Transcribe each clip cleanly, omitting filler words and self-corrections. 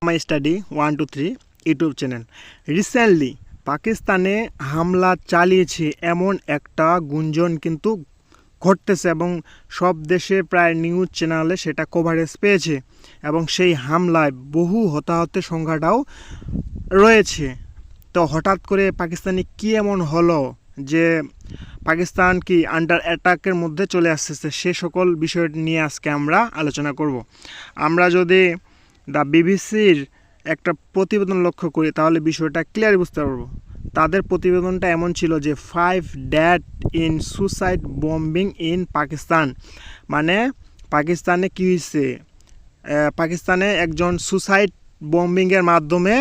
My study 123 YouTube channel. Recently পাকিস্তানে হামলা চালিয়েছে এমন একটা গুঞ্জন কিন্তু ঘটতেছে এবং সব দেশে প্রায় নিউজ চ্যানেলে সেটা কভারেজ পেয়েছে এবং সেই হামলায় বহু হতাহতের সংখ্যাটাও রয়েছে। তো হঠাৎ করে পাকিস্তানে কি এমন হলো যে পাকিস্তান কি আন্ডার অ্যাটাকের মধ্যে চলে আসতেছে, সে সকল বিষয় নিয়ে আজকে আমরা আলোচনা করব। আমরা যদি দ্য বিবিসির একটা প্রতিবেদন লক্ষ্য করি তাহলে বিষয়টা ক্লিয়ার বুঝতে পারবো। তাদের প্রতিবেদনটা এমন ছিল যে 5 dead in suicide bombing in Pakistan, মানে পাকিস্তানে কী হয়েছে, পাকিস্তানে একজন সুসাইড বম্বিংয়ের মাধ্যমে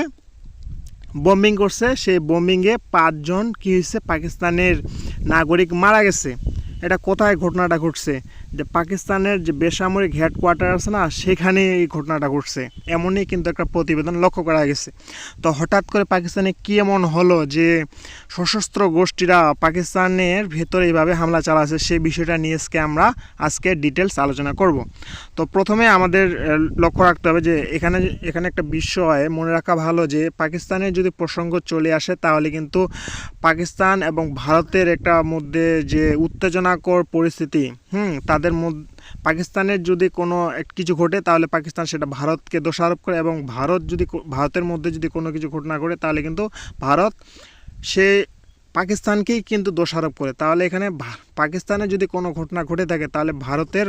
বম্বিং করছে, সেই বম্বিংয়ে 5 জন কী হয়েছে পাকিস্তানের নাগরিক মারা গেছে। এটা কোথায় ঘটনাটা ঘটছে, যে পাকিস্তানের যে বেসামরিক হেডকোয়ার্টার আছে না, সেখানে এই ঘটনাটা ঘটছে, এমনই কিন্তু একটা প্রতিবেদন লক্ষ্য করা গেছে। তো হঠাৎ করে পাকিস্তানে কী এমন হলো যে সশস্ত্র গোষ্ঠীরা পাকিস্তানের ভেতরে এইভাবে হামলা চালাচ্ছে, সেই বিষয়টা নিয়ে আজকে ডিটেলস আলোচনা করব। তো প্রথমে আমাদের লক্ষ্য রাখতে হবে যে এখানে একটা বিষয় মনে রাখা ভালো, যে পাকিস্তানের যদি প্রসঙ্গ চলে আসে তাহলে কিন্তু পাকিস্তান এবং ভারতের একটা মধ্যে যে উত্তেজনাকর পরিস্থিতি, তাদের মধ্যে পাকিস্তানের যদি কোনো কিছু ঘটে তাহলে পাকিস্তান সেটা ভারতকে দোষারোপ করে, এবং ভারতের মধ্যে যদি কোনো কিছু ঘটনা ঘটে তাহলে কিন্তু ভারত সে পাকিস্তানকেই কিন্তু দোষারোপ করে। তাহলে এখানে পাকিস্তানে যদি কোনো ঘটনা ঘটে থাকে তাহলে ভারতের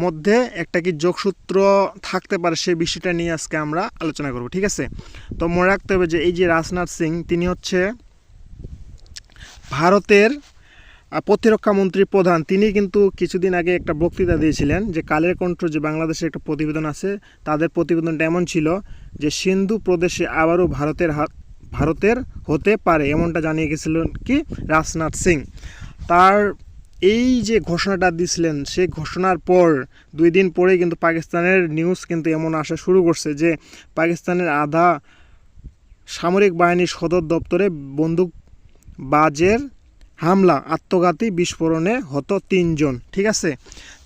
মধ্যে একটা কি যোগসূত্র থাকতে পারে, সেই বিষয়টা নিয়ে আজকে আমরা আলোচনা করব, ঠিক আছে। তো মনে রাখতে হবে যে এই যে রাজনাথ সিং, তিনি হচ্ছে ভারতের প্রতিরক্ষা মন্ত্রী প্রধান। তিনি কিন্তু কিছুদিন আগে একটা বক্তৃতা দিয়েছিলেন যে কালের কণ্ঠ যে বাংলাদেশের একটা প্রতিবেদন আছে, তাদের প্রতিবেদনটা এমন ছিল যে সিন্ধু প্রদেশে আবারও ভারতের হতে পারে, এমনটা জানিয়ে গেছিলেন কি রাজনাথ সিং। তার এই যে ঘোষণাটা দিয়েছিলেন, সেই ঘোষণার পর 2 দিন পরেই কিন্তু পাকিস্তানের নিউজ কিন্তু এমন আসা শুরু করছে যে পাকিস্তানের আধা সামরিক বাহিনীর সদর দপ্তরে বন্দুকবাজের হামলা, আত্মঘাতী বিস্ফোরণে হত 3 জন, ঠিক আছে।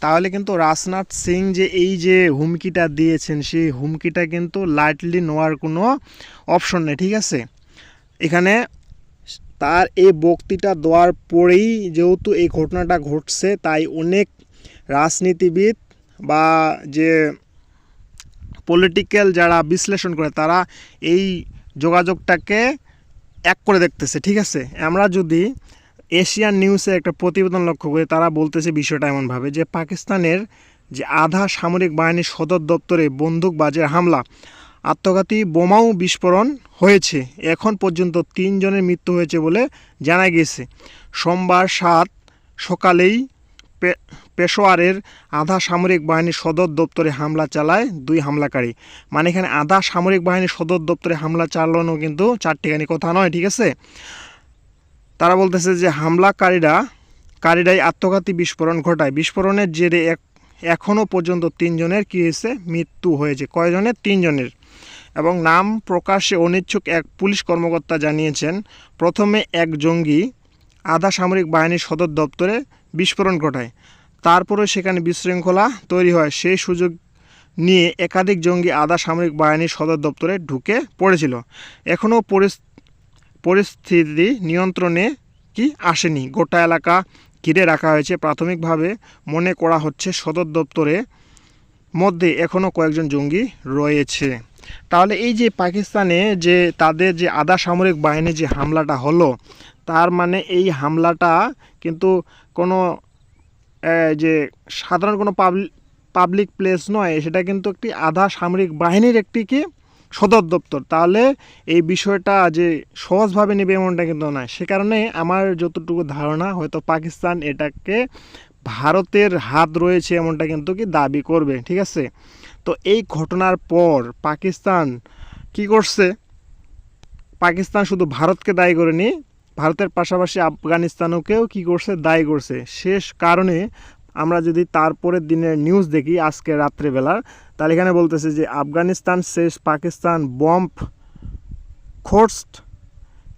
তাহলে কিন্তু রাজনাথ সিং যে এই যে হুমকিটা দিয়েছেন, সেই হুমকিটা কিন্তু লাইটলি নেওয়ার কোনো অপশন নেই, ঠিক আছে। এখানে তার এই বক্তৃতা দেওয়ার পরেই যেহেতু এই ঘটনাটা ঘটছে, তাই অনেক রাজনীতিবিদ বা যে পলিটিক্যাল যারা বিশ্লেষণ করে তারা এই যোগাযোগটাকে এক করে দেখতেছে, ঠিক আছে। আমরা যদি এশিয়ান নিউজে একটা প্রতিবেদন লক্ষ্য করি, তারা বলতেছে বিষয়টা এমনভাবে যে পাকিস্তানের যে আধা সামরিক বাহিনীর সদর দপ্তরে বন্দুকবাজের হামলা, আত্মঘাতী বোমাও বিস্ফোরণ হয়েছে। এখন পর্যন্ত 3 জনের মৃত্যু হয়েছে বলে জানা গিয়েছে। সোমবার 7 সকালেই পেশোয়ারের আধা সামরিক বাহিনীর সদর দপ্তরে হামলা চালায় 2 হামলাকারী। মানে এখানে আধা সামরিক বাহিনীর সদর দপ্তরে হামলা চালানো কিন্তু চারটিখানি কথা নয়, ঠিক আছে। তারা বলতেছে যে হামলাকারীরাই আত্মঘাতী বিস্ফোরণ ঘটায়। বিস্ফোরণের জেরে এখনও পর্যন্ত 3 জনের কী হয়েছে, মৃত্যু হয়েছে। কয়জনের? 3 জনের। এবং নাম প্রকাশে অনিচ্ছুক এক পুলিশ কর্মকর্তা জানিয়েছেন, প্রথমে এক জঙ্গি আধা সামরিক বাহিনীর সদর দপ্তরে বিস্ফোরণ ঘটায়, তারপরে সেখানে বিশৃঙ্খলা তৈরি হয়। সেই সুযোগ নিয়ে একাধিক জঙ্গি আধা সামরিক বাহিনীর সদর দপ্তরে ঢুকে পড়েছিল। এখনও পরিস্থিতি নিয়ন্ত্রণে আসেনি। গোটা এলাকা ঘিরে রাখা হয়েছে। প্রাথমিকভাবে মনে করা হচ্ছে সদর দপ্তরের মধ্যে এখনও কয়েকজন জঙ্গি রয়েছে। তাহলে এই যে পাকিস্তানে যে তাদের যে আধা সামরিক বাহিনীর যে হামলাটা হলো, তার মানে এই হামলাটা কিন্তু কোনো যে সাধারণ কোনো পাবলিক প্লেস নয়, সেটা কিন্তু একটি আধা সামরিক বাহিনীর একটি কি সদর দপ্তর। তাহলে এই বিষয়টা যে সহজভাবে নেবে এমনটা কিন্তু নয়। সে কারণে আমার যতটুকু ধারণা, হয়তো পাকিস্তান এটাকে ভারতের হাত রয়েছে এমনটা কিন্তু কি দাবি করবে, ঠিক আছে। তো এই ঘটনার পর পাকিস্তান কি করছে, পাকিস্তান শুধু ভারতকে দায়ী করেনি, ভারতের পাশাপাশি আফগানিস্তানকেও কি করছে, দায়ী করছে। শেষ কারণে আমরা যদি তারপরের দিনের নিউজ দেখি আজকে রাত্রেবেলার, তাহলে এখানে বলতেছে যে আফগানিস্তান শেষ পাকিস্তান বম্ব খোর্সড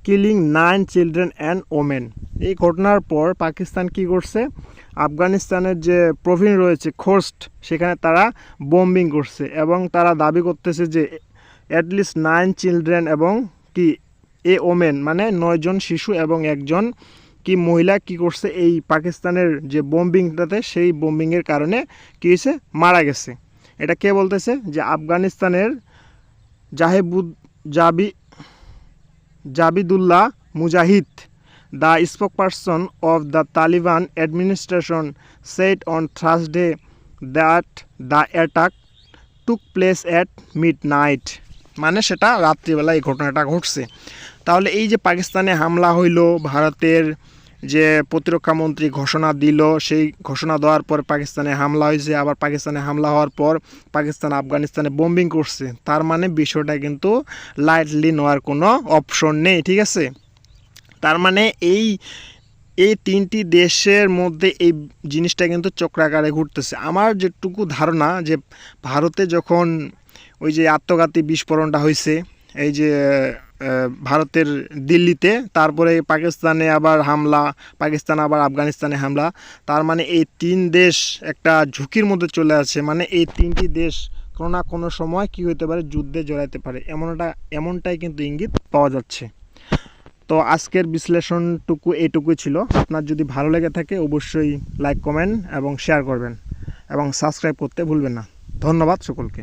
কিলিং 9 চিলড্রেন অ্যান্ড ওমেন। এই ঘটনার পর পাকিস্তান কি করছে, আফগানিস্তানের যে প্রভিন্স রয়েছে খোর্সড, সেখানে তারা বম্বিং করছে এবং তারা দাবি করতেছে যে অ্যাটলিস্ট 9 চিলড্রেন এবং কি এ ওমেন মানে 9 জন শিশু এবং একজন কি মহিলা কি করছে এই পাকিস্তানের যে বোম্বিংটাতে সেই বোম্বিংয়ের কারণে কী হয়েছে মারা গেছে। এটা কে বলতেছে যে আফগানিস্তানের Zabihullah Mujahid, the spokesperson of the Taliban administration said on Thursday that the attack took place at midnight, মানে সেটা রাত্রিবেলা এই ঘটনাটা ঘটছে। তাহলে এই যে পাকিস্তানে হামলা হইল, ভারতের যে প্রতিরক্ষা মন্ত্রী ঘোষণা দিল, সেই ঘোষণা দেওয়ার পর পাকিস্তানে হামলা হয়েছে, আবার পাকিস্তানে হামলা হওয়ার পর পাকিস্তান আফগানিস্তানে বোম্বিং করছে, তার মানে বিষয়টা কিন্তু লাইটলি নেওয়ার কোনো অপশন নেই, ঠিক আছে। তার মানে এই তিনটি দেশের মধ্যে এই জিনিসটা কিন্তু চক্রাকারে ঘুরতেছে। আমার যেটুকু ধারণা যে ভারতে যখন ওই যে আত্মঘাতী বিস্ফোরণটা হয়েছে এই যে ভারতের দিল্লিতে, তারপরে পাকিস্তানে আবার হামলা, পাকিস্তান আবার আফগানিস্তানে হামলা, তার মানে এই তিন দেশ একটা ঝুঁকির মধ্যে চলে আছে। মানে এই তিনটি দেশ কোনো না কোনো সময় কী হতে পারে, যুদ্ধে জড়াইতে পারে, এমনটাই কিন্তু ইঙ্গিত পাওয়া যাচ্ছে। তো আজকের বিশ্লেষণটুকু এইটুকুই ছিল। আপনার যদি ভালো লেগে থাকে অবশ্যই লাইক, কমেন্ট এবং শেয়ার করবেন এবং সাবস্ক্রাইব করতে ভুলবেন না। ধন্যবাদ সকলকে।